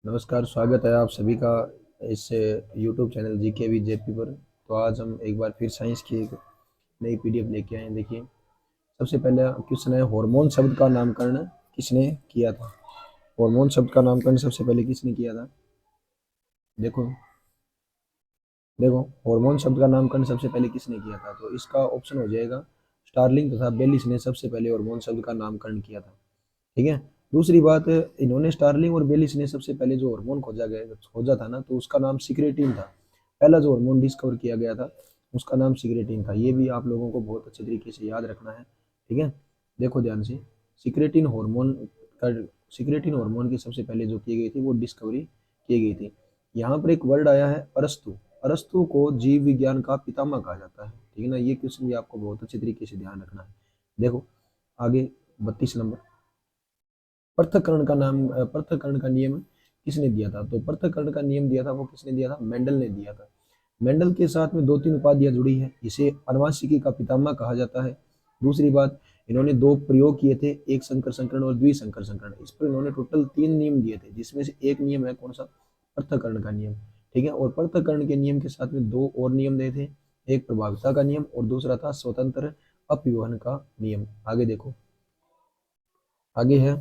नमस्कार, स्वागत है आप सभी का इस YouTube channel GK with JP पर। तो आज हम एक बार फिर साइंस की एक नई पीडीएफ लेके आए हैं। देखिए, सबसे पहले क्वेश्चन है, हार्मोन शब्द का नामकरण किसने किया था? हार्मोन शब्द का नामकरण सबसे पहले किसने किया था? देखो देखो, हार्मोन शब्द का नामकरण सबसे पहले किसने किया था? तो इसका ऑप्शन हो जाएगा स्टार्लिंग तथा बेलिस ने सबसे पहले हार्मोन शब्द का नामकरण किया था। ठीक है। दूसरी बात, इन्होंने स्टार्लिंग और बेलिस ने सबसे पहले जो हार्मोन खोजा था ना, तो उसका नाम सिक्रेटिन था। पहला जो हार्मोन डिस्कवर किया गया था उसका नाम सिक्रेटिन था। ये भी आप लोगों को बहुत अच्छे तरीके से याद रखना है। ठीक है। देखो ध्यान से, सिक्रेटिन हार्मोन का सिक्रेटिन हार्मोन की सबसे पहले जो की गई थी वो डिस्कवरी की गई थी। यहाँ पर एक वर्ड आया है अरस्तु। अरस्तु को जीव विज्ञान का पितामह कहा जाता है। ठीक है ना, ये क्वेश्चन भी आपको बहुत अच्छे तरीके से ध्यान रखना है। देखो आगे, 32 नंबर, पृथक्करण का नियम किसने दिया था? तो पृथक्करण का नियम दिया था वो किसने दिया था? मेंडल ने दिया था। मेंडल के साथ में दो तीन उपाधियां जुड़ी है। इसे अनुवांशिकी का पितामह कहा जाता है। दूसरी बात, इन्होंने दो प्रयोग किए थे, एक संकर संकरण और द्विसंकर संकरण। इस पर इन्होंने टोटल 3 नियम दिए थे, जिसमें से एक नियम है कौन सा? पृथक्करण का नियम। ठीक है। और पृथक्करण के नियम के साथ में दो और नियम दिए थे, एक प्रभाविता का नियम और दूसरा था स्वतंत्र अपव्यवहन का नियम। आगे देखो, आगे है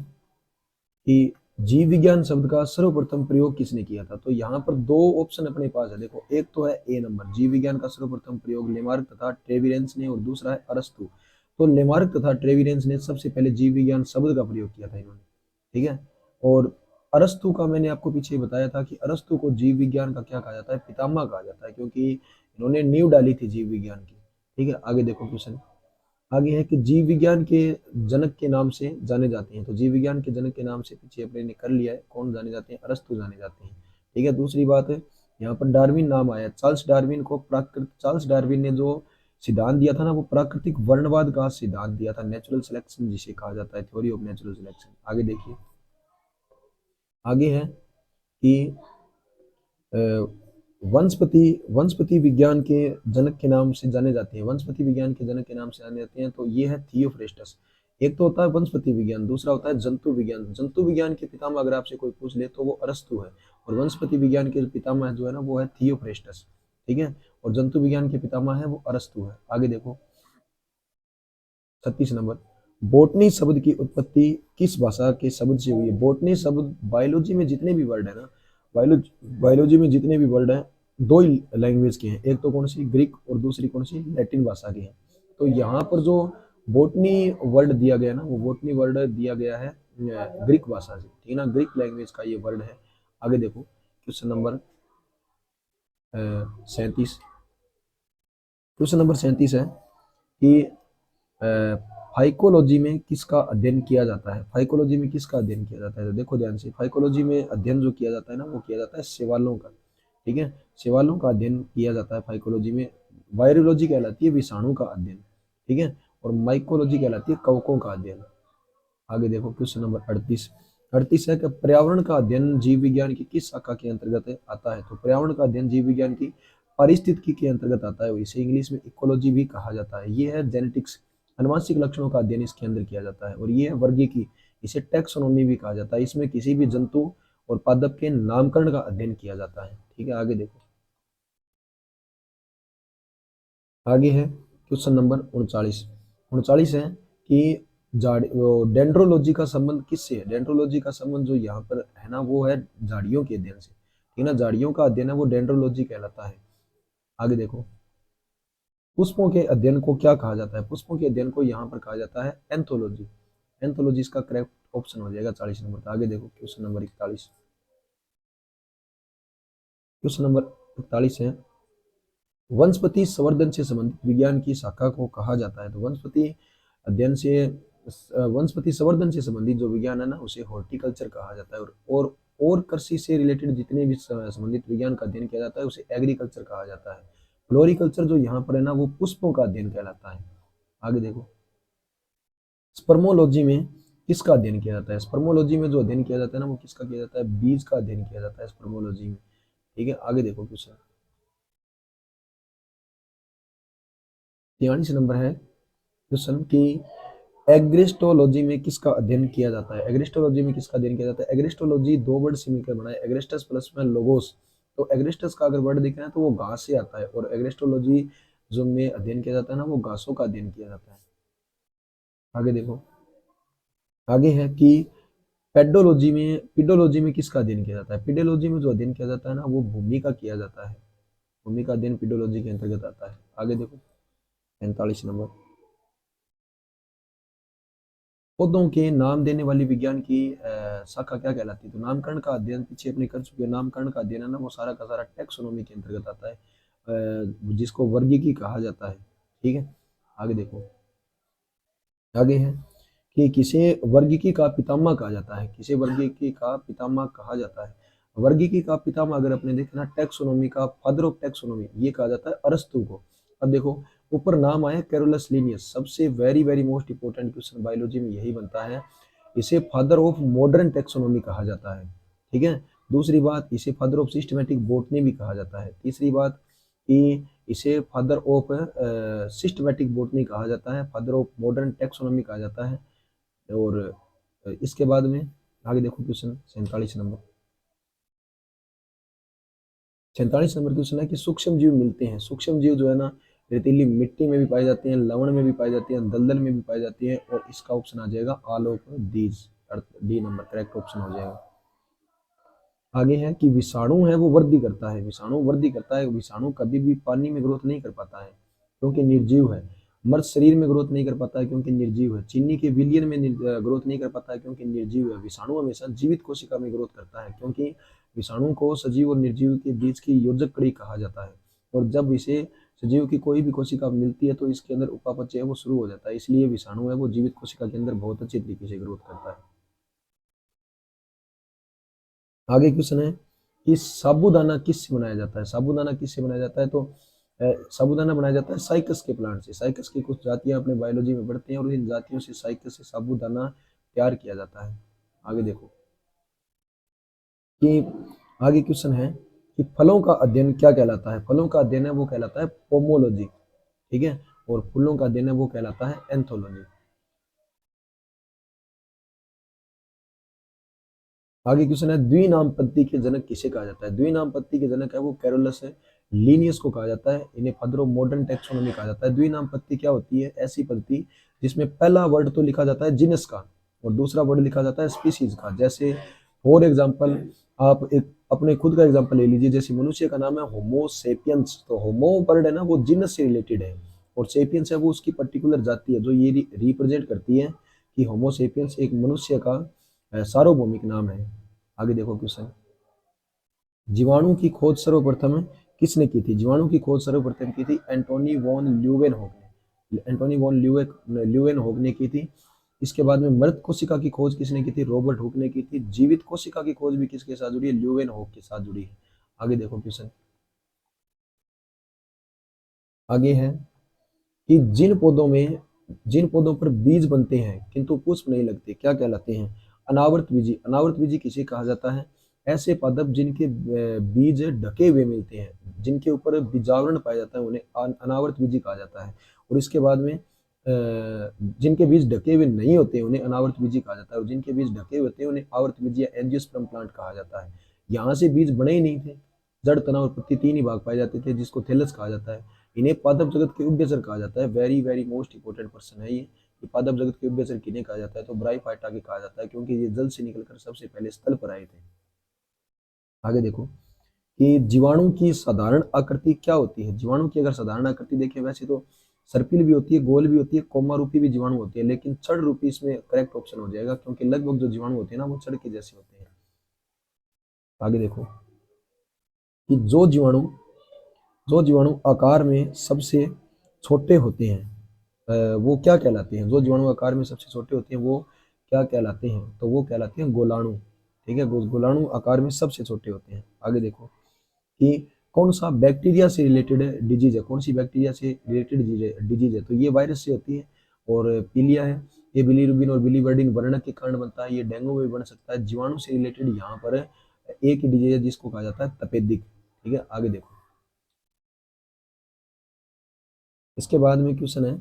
कि जीव विज्ञान शब्द का सर्वप्रथम प्रयोग किसने किया था? तो यहाँ पर दो ऑप्शन अपने पास है। देखो, एक तो है ए नंबर, जीव विज्ञान का सर्वप्रथम प्रयोग लेमार्क तथा ट्रेविरेंस ने, और दूसरा है अरस्तु। तो लेमार्क तथा ट्रेविरेंस ने सबसे पहले जीव विज्ञान शब्द का प्रयोग किया था इन्होंने। ठीक है। और अरस्तु का मैंने आपको पीछे बताया था कि अरस्तु को जीव विज्ञान का क्या कहा जाता है? पितामह कहा जाता है, क्योंकि इन्होंने नींव डाली थी जीव विज्ञान की। ठीक है। आगे देखो क्वेश्चन, आगे है कि जीव विज्ञान के जनक के नाम से जाने जाते हैं। तो जीव विज्ञान के जनक के नाम से पीछे अपने ने कर लिया है, कौन जाने जाते हैं? अरस्तु जाने जाते हैं। ठीक है। दूसरी बात है, यहाँ पर डार्विन नाम आया। चार्ल्स डार्विन ने जो सिद्धांत दिया था ना, वो प्राकृतिक वर्णवाद का सिद्धांत दिया था, नेचुरल सिलेक्शन जिसे कहा जाता है, थ्योरी ऑफ नेचुरल सिलेक्शन। आगे देखिए, आगे है कि अ, वनस्पति वनस्पति विज्ञान के जनक के नाम से जाने जाते हैं। वनस्पति विज्ञान के जनक के नाम से जाने जाते हैं, तो ये है थियोफ्रेस्टस। एक तो होता है वनस्पति विज्ञान, दूसरा होता है जंतु विज्ञान। जंतु विज्ञान के पितामह अगर आपसे कोई पूछ ले तो वो अरस्तु है, और वनस्पति विज्ञान के पितामह जो है ना वो है थियोफ्रेस्टस। ठीक है। और जंतु विज्ञान के पितामह है वो अरस्तु है। आगे देखो, 36 नंबर, बोटनी शब्द की उत्पत्ति किस भाषा के शब्द से हुई है? बोटनी शब्द, बायोलॉजी में जितने भी वर्ड है ना, बायोलॉजी में जितने भी वर्ड हैं, दो ही लैंग्वेज के हैं। एक तो कौन सी? ग्रीक, और दूसरी कौन सी? लैटिन भाषा की है। तो यहाँ पर जो बोटनी वर्ड दिया गया ना, वो बोटनी वर्ड दिया गया है ग्रीक भाषा से। ठीक है ना, ग्रीक लैंग्वेज का ये वर्ड है। आगे देखो, क्वेश्चन नंबर 37। क्वेश्चन नंबर 37 है कि फाइकोलॉजी में किसका अध्ययन किया जाता है? फाइकोलॉजी में किसका अध्ययन किया जाता है? तो देखो ध्यान से, फाइकोलॉजी में अध्ययन जो किया जाता है ना, वो किया जाता है शैवालों का। ठीक है। शैवालों का अध्ययन किया जाता है फाइकोलॉजी में। वायरोलॉजी कहलाती है विषाणु का अध्ययन। ठीक है। और माइकोलॉजी कहलाती है कवकों का अध्ययन। आगे देखो, क्वेश्चन नंबर 38। 38 है कि पर्यावरण का अध्ययन जीव विज्ञान की किस शाखा के अंतर्गत आता है? तो पर्यावरण का अध्ययन जीव विज्ञान की पारिस्थितिकी के अंतर्गत आता है। इसे इंग्लिश में इकोलॉजी भी कहा जाता है। ये है जेनेटिक्स, अनुवांशिक लक्षणों का अध्ययन इसके अंदर किया जाता है। और ये है वर्गीकी, इसे टैक्सोनॉमी भी कहा जाता है। इसमें किसी भी जंतु और पादप के नामकरण का अध्ययन किया जाता है। ठीक है। आगे देखो, आगे है क्वेश्चन नंबर 39। 39 है कि डेंड्रोलॉजी का संबंध किससे है? डेंड्रोलॉजी का संबंध जो यहाँ पर है ना, वो है झाड़ियों के अध्ययन से। ठीक है ना, झाड़ियों का अध्ययन है वो डेंड्रोलॉजी कहलाता है। आगे देखो, पुष्पों के अध्ययन को क्या कहा जाता है? पुष्पों के अध्ययन को यहाँ पर कहा जाता है एंथोलॉजी। एंथोलॉजी इसका करेक्ट ऑप्शन हो जाएगा 40 नंबर का। आगे देखो, क्वेश्चन नंबर 41। क्वेश्चन नंबर 41 है, वनस्पति संवर्धन से संबंधित विज्ञान की शाखा को कहा जाता है? तो अध्ययन से वनस्पति संवर्धन से संबंधित जो विज्ञान है ना, उसे हॉर्टिकल्चर कहा जाता है। और कृषि से रिलेटेड जितने भी संबंधित विज्ञान का अध्ययन किया जाता है उसे एग्रीकल्चर कहा जाता है। फ्लोरिकल्चर जो यहाँ पर है ना, वो पुष्पों का अध्ययन कहलाता है। आगे देखो, स्पर्मोलॉजी में किसका अध्ययन किया जाता है? स्पर्मोलॉजी में जो अध्ययन किया जाता है ना, वो किसका किया जाता है? बीज का अध्ययन किया जाता है स्पर्मोलॉजी में। ठीक है। आगे देखो, क्वेश्चन 43 नंबर है क्वेश्चन की एग्रिस्टोलॉजी में किसका अध्ययन किया जाता है? एग्रिस्टोलॉजी में किसका अध्ययन किया जाता है? एग्रिस्टोलॉजी दो वर्ड से मिलकर बना है, एग्रिस्टस प्लस में लोगोस। तो एग्रिस्टस का अगर वर्ड दिख रहा है तो वो घास से आता है, और एग्रिस्टोलॉजी जो में अध्ययन किया जाता है ना, वो घासों का अध्ययन किया जाता है। आगे देखो, आगे है कि पीडोलॉजी में किसका अध्ययन किया जाता है? पीडोलॉजी में जो अध्ययन किया जाता है ना, वो भूमि का किया जाता है। भूमि का अध्ययन पीडोलॉजी के अंतर्गत आता है। आगे देखो 45 नंबर, पौधों के नाम देने वाली विज्ञान की शाखा क्या कहलाती है? तो नामकरण का अध्ययन पीछे अपने कर चुके हैं। नामकरण का अध्ययन है ना, वो सारा का सारा टैक्सोनॉमी के अंतर्गत आता है, जिसको वर्गीकी कहा जाता है। ठीक है, आगे देखो, आगे है कि किसे वर्गीकी का पितामह कहा जाता है? किसे वर्गीकी का पितामह कहा जाता है? वर्गीकी का पितामह अगर अपने देखे ना, टैक्सोनॉमी का फादर ऑफ टैक्सोनॉमी ये कहा जाता है अरस्तु को। अब देखो, ऊपर नाम आया कैरोलस लीनियस, सबसे very very most important question biology में यही बनता है। इसे फादर ऑफ मॉडर्न टैक्सोनॉमी कहा जाता है। ठीक है, दूसरी बात, इसे फादर ऑफ सिस्टमेटिक बोटनी भी कहा जाता है। तीसरी बात कि इसे फादर ऑफ सिस्टमेटिक बोटनी कहा जाता है, फादर ऑफ मॉडर्न टैक्सोनॉमी कहा जाता है। और इसके बाद में आगे देखो क्वेश्चन 47 नंबर, 47 नंबर क्वेश्चन है कि सूक्ष्म जीव मिलते हैं। सूक्ष्म जीव जो है ना, रेतीली मिट्टी में भी पाई जाती हैं, लवण में भी पाई जाती हैं, दलदल में भी पाई जाती है, और इसका ऑप्शन आ जाएगा all of these, D number correct option हो जाएगा। आगे है कि विषाणु है वो वृद्धि करता है। विषाणु वृद्धि करता है, विषाणु कभी भी पानी में ग्रोथ नहीं कर पाता है क्योंकि निर्जीव है। मर्द शरीर में ग्रोथ नहीं कर पाता है क्योंकि निर्जीव है। चीनी के विलियन में ग्रोथ नहीं कर पाता है क्योंकि निर्जीव है। विषाणु हमेशा जीवित कोशिका में ग्रोथ करता है क्योंकि विषाणु को सजीव और निर्जीव के बीच की योजक कड़ी कहा जाता है, और जब इसे सजीव की कोई भी कोशिका मिलती है तो इसके अंदर उपापचय है वो शुरू हो जाता है, इसलिए विषाणु है वो जीवित कोशिका के अंदर बहुत अच्छी तरीके से ग्रोथ करता है। आगे क्वेश्चन है कि साबूदाना किससे बनाया जाता है? साबूदाना किससे बनाया जाता है? तो साबूदाना बनाया जाता है साइकस के प्लांट से। साइकस की कुछ जातियां अपने बायोलॉजी में पढ़ते हैं, और इन जातियों से साइकस से साबूदाना तैयार किया जाता है। आगे देखो कि आगे क्वेश्चन है कि फलों का अध्ययन क्या कहलाता है? फलों का अध्ययन है वो कहलाता है पोमोलॉजी। ठीक है, और फूलों का अध्ययन है वो कहलाता है एंथोलॉजी। आगे क्वेश्चन है द्विनामपत्ति के जनक किसे कहा जाता है? द्विनामपत्ति के जनक है वो कैरोलस है लीनियस को कहा जाता है। इन्हें फादर ऑफ मॉडर्न टैक्सोनॉमी कहा जाता है। द्विनामपत्ति क्या होती है? ऐसी पत्ती जिसमें पहला वर्ड तो लिखा जाता है जिनस का और दूसरा वर्ड लिखा जाता है स्पीसीज का। जैसे फॉर एग्जाम्पल, आप एक अपने खुद का एग्जाम्पल ले लीजिए। जैसे मनुष्य का नाम है होमो सेपियंस, तो होमो वर्ड है ना वो जिनस से रिलेटेड है, और सेपियंस है वो उसकी पर्टिकुलर जाति है जो ये रिप्रेजेंट करती है कि होमो सेपियंस एक मनुष्य का सार्वभौमिक नाम है। आगे देखो क्वेश्चन, जीवाणु की खोज सर्वप्रथम किसने की थी? जीवाणु की खोज सर्वप्रथम की थी एंटोनी वॉन ल्यूवेनहोक ने। एंटोनी वॉन ल्यूवेनहोक ने की थी। इसके बाद में मृत कोशिका की खोज किसने की थी? रॉबर्ट हुक ने की थी। जीवित कोशिका की खोज भी किसके साथ जुड़ी है? ल्यूवेनहोक के साथ जुड़ी है। आगे देखो क्वेश्चन, आगे है कि जिन पौधों पर बीज बनते हैं किंतु पुष्प नहीं लगते क्या कहलाते हैं? अनावर्त बीजी। अनावर्त बीजी किसे कहा जाता है? ऐसे पादप जिनके बीज ढके हुए मिलते हैं, जिनके ऊपर बीजावरण पाया जाता है, उन्हें अनावर्त बीजी कहा जाता है। और इसके बाद में जिनके बीज ढके हुए नहीं होते उन्हें अनावर्त बीजी कहा जाता है, और जिनके बीज ढके हुए होते हैं उन्हें आवर्त बीजी या एंजियोस्पर्म प्लांट कहा जाता है। यहाँ से बीज बने ही नहीं थे, जड़, तना और पत्ती तीन ही भाग पाए जाते थे जिसको थैलस कहा जाता है। इन्हें पादप जगत के उपभेसर कहा जाता है। Very very most important question है ये कि पादप जगत के उपभेसर किन्हें कहा जाता है? तो ब्राईफाइटा के कहा जाता है, क्योंकि ये जल से निकलकर सबसे पहले स्थल पर आए थे। आगे देखो कि जीवाणु की साधारण आकृति क्या होती है? जीवाणु की अगर साधारण आकृति देखें, वैसे तो सर्पिल भी होती है, गोल भी होती है, कोमा रूपी भी जीवाणु होती है, लेकिन छड़ रूपी इसमें करेक्ट ऑप्शन हो जाएगा, क्योंकि लगभग जो जीवाणु होते हैं ना वो छड़ के जैसे होते हैं। आगे देखो कि जो जीवाणु आकार में सबसे छोटे होते हैं वो क्या कहलाते हैं? जो जीवाणु आकार में सबसे छोटे होते हैं वो क्या कहलाते हैं? तो वो कहलाते हैं गोलाणु। ठीक है, गोलाणु आकार में सबसे छोटे होते हैं। आगे देखो कि कौन सा बैक्टीरिया से रिलेटेड डिजीज है? कौन सी बैक्टीरिया से रिलेटेड डिजीज है? तो ये वायरस से होती है, और पीलिया है। ये बिलीरुबिन और बिलीवर्डिन वर्णक के कारण बनता है। ये डेंगू में भी बन सकता है। जीवाणु से रिलेटेड यहाँ पर एक ही डिजीज है जिसको कहा जाता है तपेदिक। ठीक है, आगे देखो, इसके बाद में क्वेश्चन है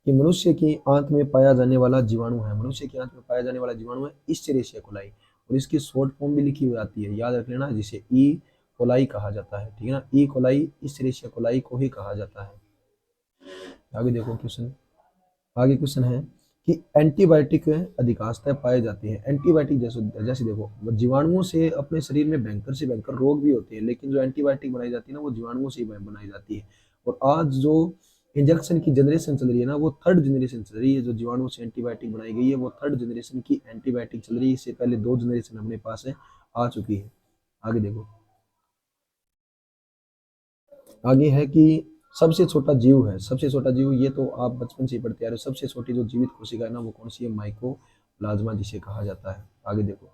कि मनुष्य की आंत में पाया जाने वाला जीवाणु है, मनुष्य की आंत में पाया जाने वाला जीवाणु है इस्चेरिशिया कोलाई, और इसकी शॉर्ट फॉर्म भी लिखी हुई आती है, याद रख लेना, जिसे ई कोलाई कहा जाता है, ठीक है ना, ई कोलाई इस्चेरिशिया कोलाई को ही कहा जाता है। आगे देखो क्वेश्चन, आगे क्वेश्चन है कि एंटीबायोटिक अधिकांशतः पाए जाते हैं। एंटीबायोटिक जैसे जैसे देखो, जीवाणुओं से अपने शरीर में भयंकर से भयंकर रोग भी होते हैं, लेकिन जो एंटीबायोटिक बनाई जाती है ना, वो जीवाणुओं से ही बनाई जाती है। और आज जो इंजेक्शन की जनरेशन चल रही है ना, वो थर्ड जनरेशन चल रही है, जो जीवाणुओं से एंटीबायोटिक बनाई गई है वो थर्ड जनरेशन की एंटीबायोटिक चल रही है। इससे पहले 2 जनरेशन अपने पास है, आ चुकी है। आगे देखो, आगे है कि सबसे छोटा जीव है, सबसे छोटा जीव, ये तो आप बचपन से ही पढ़ते आ रहे हो, सबसे छोटी जो जीवित कोशिका है ना, वो कौन सी है, माइकोप्लाज्मा जिसे कहा जाता है। आगे देखो,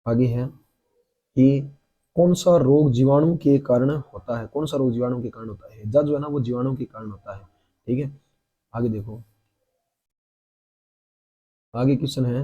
आगे है कि कौन सा रोग जीवाणु के कारण होता है, कौन सा रोग जीवाणु के कारण होता है, हैजा जो है ना वो जीवाणु के कारण होता है, ठीक है। आगे देखो, आगे क्वेश्चन है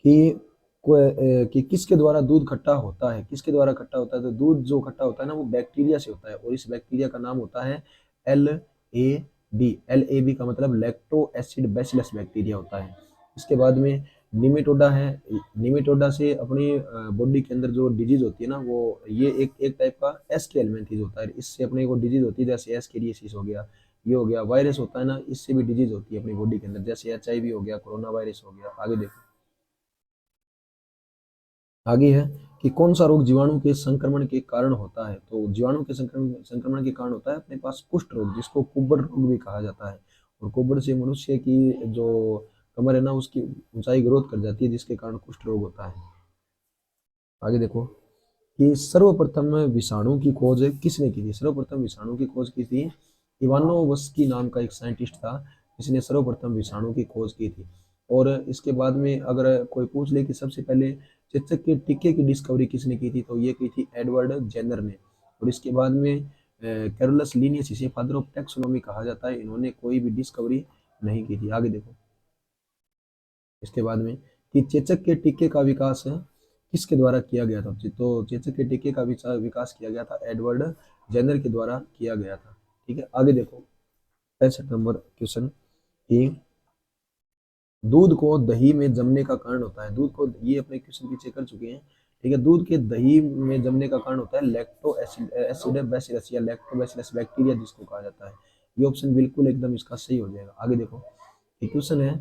कि कि किसके द्वारा दूध खट्टा होता है, किसके द्वारा खट्टा होता है, तो दूध जो खट्टा होता है ना वो बैक्टीरिया से होता है, और इस बैक्टीरिया का नाम होता है LAB। LAB का मतलब लैक्टो एसिड बैसिलस बैक्टीरिया होता है। इसके बाद में निमेटोडा है, निमेटोडा से अपनी बॉडी के अंदर जो डिजीज होती है ना, वो ये एक एक टाइप का एस के एलिमेंथीज होता है, इससे अपने को डिजीज होती है, जैसे एस्केरियोसिस हो गया, ये हो गया, वायरस होता है ना, इससे भी डिजीज होती है अपनी बॉडी के अंदर, जैसे HIV हो गया, कोरोना वायरस हो गया। आगे देखो, आगे है कि कौन सा रोग जीवाणु के संक्रमण के कारण होता है, तो जीवाणु के संक्रमण के कारण होता है अपने पास कुष्ठ रोग, जिसको कुब्बड़ रोग भी कहा जाता है, और कुब्बड़ से मनुष्य की जो कमर है ना उसकी ऊंचाई ग्रोथ कर जाती है, जिसके कारण कुष्ठ रोग होता है। आगे देखो कि सर्वप्रथम विषाणु की खोज किसने की थी, सर्वप्रथम विषाणु की खोज की थी इवानोवस्की नाम का एक साइंटिस्ट था, जिसने सर्वप्रथम विषाणु की खोज की थी। और इसके बाद में अगर कोई पूछ ले कि सबसे पहले चेचक के टीके की डिस्कवरी किसने की थी, तो ये की थी एडवर्ड जेनर ने। और इसके बाद में कैरोलस लीनियस, इसे फादर ऑफ टैक्सोनॉमी कहा जाता है, इन्होंने कोई भी डिस्कवरी नहीं की थी। आगे देखो, इसके बाद में कि चेचक के टीके का विकास किसके द्वारा किया गया था, तो चेचक के टीके का विकास किया गया था एडवर्ड जेनर के द्वारा किया गया था, ठीक है। आगे देखो 65 नंबर क्वेश्चन कि दूध को दही में जमने का कारण होता है, दूध को, ये अपने क्वेश्चन पीछे कर चुके हैं, ठीक है। दूध के दही में जमने का कारण होता है लैक्टो एसिड बैसिलस या लैक्टोबैसिलस बैक्टीरिया जिसको कहा जाता है। ये ऑप्शन बिल्कुल एकदम इसका सही हो जाएगा। आगे देखो, क्वेश्चन है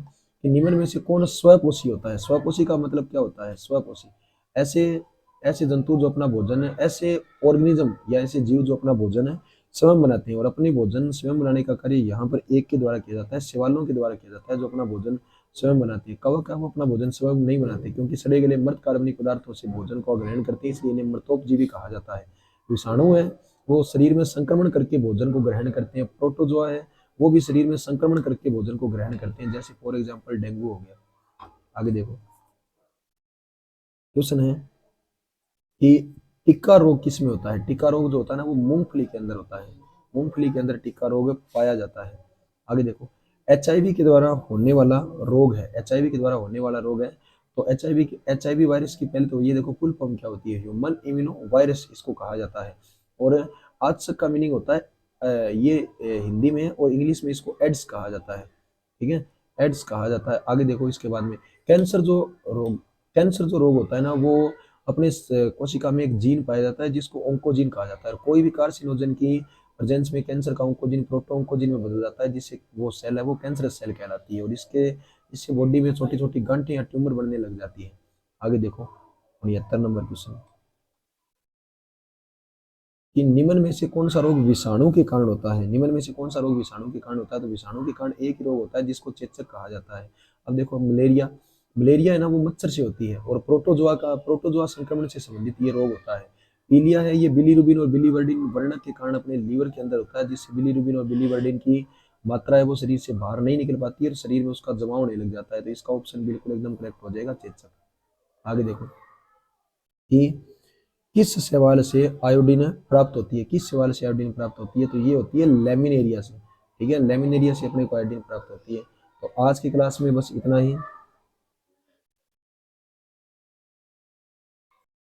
कि निम्न में से कौन स्वपोषी होता है, स्वपोषी का मतलब क्या होता है, स्वपोषी ऐसे ऐसे जंतु जो अपना भोजन है, ऐसे ऑर्गेनिज्म या ऐसे जीव जो अपना भोजन है स्वयं बनाते हैं, और अपने भोजन स्वयं बनाने का कार्य यहाँ पर एक के द्वारा किया जाता है, शैवालों के द्वारा किया जाता है, जो अपना भोजन स्वयं बनाते हैं। कवक का वो अपना भोजन स्वयं नहीं बनाते, क्योंकि सड़े गले मृत कार्बनिक पदार्थों से भोजन को ग्रहण करते हैं, इसलिए इन्हें मृतोपजीवी कहा जाता है। विषाणु है वो शरीर में संक्रमण करके भोजन को ग्रहण करते हैं, प्रोटोजोआ है वो भी शरीर में संक्रमण करके भोजन को ग्रहण करते हैं, जैसे फॉर एग्जाम्पल डेंगू हो गया। आगे देखो, क्वेश्चन है कि टिक्का रोग किस में होता है, टिक्का रोग जो होता है ना वो मूंगफली के अंदर होता है, मूंगफली के अंदर टिक्का रोग पाया जाता है। आगे देखो, HIV के द्वारा होने वाला रोग है, HIV के द्वारा होने वाला रोग है, तो HIV वायरस की पहले तो ये देखो फुल फॉर्म क्या होती है, ह्यूमन इम्यूनो वायरस इसको कहा जाता है। और आज का मीनिंग होता है ये हिंदी में और इंग्लिश में इसको एड्स कहा जाता है, ठीक है, एड्स कहा जाता है। आगे देखो, इसके बाद में कैंसर जो रोग, कैंसर जो रोग होता है ना वो अपने कोशिका में एक जीन पाया जाता है, जिसको ओंकोजीन कहा जाता है। कोई भी कार्सिनोजन की प्रेजेंस में कैंसर का ओंकोजीन प्रोटो ओंकोजीन में बदल जाता है, जिससे वो सेल है वो कैंसरस सेल कहलाती है, और इससे बॉडी में छोटी छोटी गांठें या ट्यूमर बनने लग जाती है। आगे देखो 79 नंबर क्वेश्चन कि निम्न में से कौन सा रोग विषाणु के कारण होता है, निम्न में से कौन सा रोग विषाणु के कारण होता है, तो विषाणु के कारण एक ही रोग होता है जिसको चेचक कहा जाता है। अब देखो मलेरिया, मलेरिया है ना वो मच्छर से होती है, और प्रोटोजोआ संक्रमण से संबंधित ये रोग होता है। पीलिया है ये बिलीरुबिन और बिलीवर्डिन वर्णक के कारण अपने लीवर के अंदर होता है, जिससे बिलीरुबिन और बिलीवर्डिन की मात्रा है वो शरीर से बाहर नहीं निकल पाती है और शरीर में उसका जमाव नहीं लग जाता है, तो इसका ऑप्शन बिल्कुल एकदम करेक्ट हो जाएगा, चेचक। आगे देखो कि किस शैवाल से आयोडीन प्राप्त होती है, किस शैवाल से आयोडीन प्राप्त होती है, तो ये होती है लेमिनेरिया से, ठीक है, लेमिनेरिया से अपने को आयोडीन प्राप्त होती है। तो आज की क्लास में बस इतना ही।